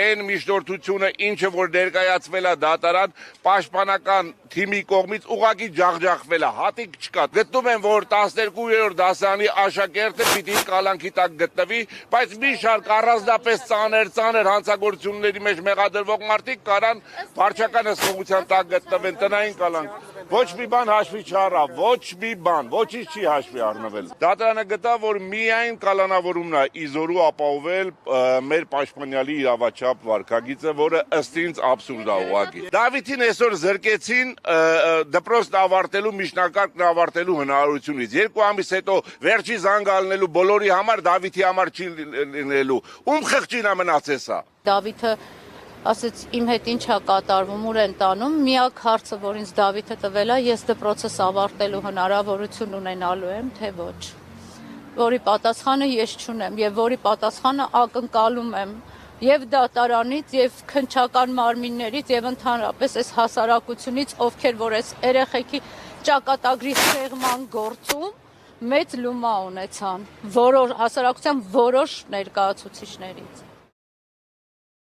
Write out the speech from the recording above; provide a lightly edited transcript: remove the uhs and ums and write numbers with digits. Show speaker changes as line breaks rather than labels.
այն միջնորդությունը, ինչը որ ներկայացվել է դատարան, պաշտպանական թիմի կողմից ուղղակի ջախջախվել է, հատիկ չկա։ Գտնում եմ, որ 12-րդ դասարանի աշակերտը պիտի կալանքի տակ գտնվի, բայց մի շարք առանձնապես ծանր հանցագործությունների մեջ մեղադրվող մարդիկ կարան վարչական հսկողության տակ գտնվեն տնային կալանք։ Ոչ մի բան հաշվի չառավ, ոչ մի բան, ոչինչ չի հաշվի առնվել։ Դատարանը գտավ, որ միայն կալանավորումն է իզորու ապահովել մեր պաշտպանյալի իրավաչափ վարքագիծը, որը ըստ ինձ աբսուրդ է ուղղակի։ Դավիթին այսօր զրկեցին դպրոցն ավարտելու, միջնակարգն ավարտելու հնարավորությունից։ 2 ամիս հետո վերջի զանգալնելու բոլորի համար Դավիթի համար չի լինելու։ Ում խղճին է մնացել սա։
Դավիթը ասեց իմ հետ ինչ է կատարվում, ուր են տանում, միակ հարցը, որ ինձ Դավիթը տվել է, ես դպրոցս ավարտելու հնարավորություն ունենալու եմ, թե ոչ, որի պատասխանը ես չունեմ եւ որի պատասխանը ակնկալում եմ եւ դատարանից եւ քննչական մարմիններից եւ ընդհանրապես այս հասարակությունից, ովքեր որ այս երեխեքի ճակատագրի սեղման գործում մեծ լումա ունեցան հասարակության որոշ ներկայացուցիչներից։